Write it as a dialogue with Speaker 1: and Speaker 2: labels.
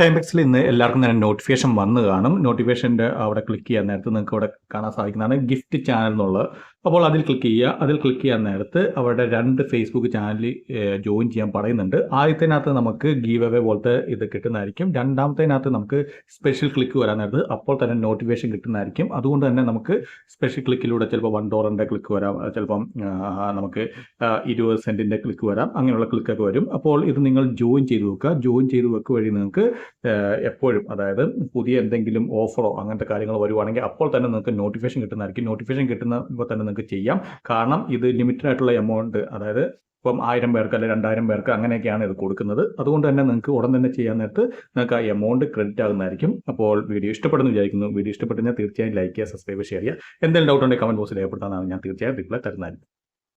Speaker 1: ടൈംബെക്സിൽ ഇന്ന് എല്ലാവർക്കും തന്നെ നോട്ടിഫിക്കേഷൻ വന്ന് കാണും. നോട്ടിഫിക്കേഷൻ്റെ അവിടെ ക്ലിക്ക് ചെയ്യാൻ നേരത്ത് നിങ്ങൾക്ക് ഇവിടെ കാണാൻ സാധിക്കുന്നതാണ് ഗിഫ്റ്റ് ചാനൽ എന്നുള്ളത്. അപ്പോൾ അതിൽ ക്ലിക്ക് ചെയ്യുക. അതിൽ ക്ലിക്ക് ചെയ്യാൻ നേരത്ത് അവിടെ 2 ഫേസ്ബുക്ക് ചാനലിൽ ജോയിൻ ചെയ്യാൻ പറയുന്നുണ്ട്. ആദ്യത്തേനകത്ത് നമുക്ക് ഗീവ് അവേ പോലത്തെ ഇത് കിട്ടുന്നതായിരിക്കും. രണ്ടാമത്തേനകത്ത് നമുക്ക് സ്പെഷ്യൽ ക്ലിക്ക് വരാൻ നേരത്ത് അപ്പോൾ തന്നെ നോട്ടിഫിക്കേഷൻ കിട്ടുന്നതായിരിക്കും. അതുകൊണ്ട് തന്നെ നമുക്ക് സ്പെഷ്യൽ ക്ലിക്കിലൂടെ ചിലപ്പോൾ $1 ക്ലിക്ക് വരാം, ചിലപ്പം നമുക്ക് 20 സെൻറ്റിൻ്റെ ക്ലിക്ക് വരാം, അങ്ങനെയുള്ള ക്ലിക്കൊക്കെ വരും. അപ്പോൾ ഇത് നിങ്ങൾ ജോയിൻ ചെയ്ത് വെക്കുക. ജോയിൻ ചെയ്ത് വെക്കുക വഴി നിങ്ങൾക്ക് എപ്പോഴും, അതായത് പുതിയ എന്തെങ്കിലും ഓഫറോ അങ്ങനത്തെ കാര്യങ്ങൾ വരുവാണെങ്കിൽ അപ്പോൾ തന്നെ നിങ്ങൾക്ക് നോട്ടിഫിക്കേഷൻ കിട്ടുന്നതായിരിക്കും. നോട്ടിഫിക്കേഷൻ കിട്ടുമ്പോൾ തന്നെ നിങ്ങൾക്ക് ചെയ്യാം. കാരണം ഇത് ലിമിറ്റഡ് ആയിട്ടുള്ള എമൗണ്ട്, അതായത് ഇപ്പം 1000 പേർക്ക് അല്ലെങ്കിൽ 2000 പേർക്ക് അങ്ങനെയൊക്കെയാണ് ഇത് കൊടുക്കുന്നത്. അതുകൊണ്ട് തന്നെ നിങ്ങൾക്ക് ഉടൻ തന്നെ ചെയ്യാൻ നേരത്ത് നിങ്ങൾക്ക് ആ എമൗണ്ട് ക്രെഡിറ്റ് ആകുന്നതായിരിക്കും. അപ്പോൾ വീഡിയോ ഇഷ്ടപ്പെടുന്നു വിചാരിക്കുന്നു. വീഡിയോ ഇഷ്ടപ്പെട്ടു കഴിഞ്ഞാൽ തീർച്ചയായും ലൈക്ക് ചെയ്യുക, സബ്സ്ക്രൈബ്, ഷെയർ ചെയ്യുക. എന്തെങ്കിലും ഡൗട്ട് ഉണ്ടെങ്കിൽ കമൻറ്റ് ബോക്സിൽ രേഖപ്പെടുത്താനാണ് ഞാൻ തീർച്ചയായും റിപ്ലൈ തരുന്നതായിരിക്കും.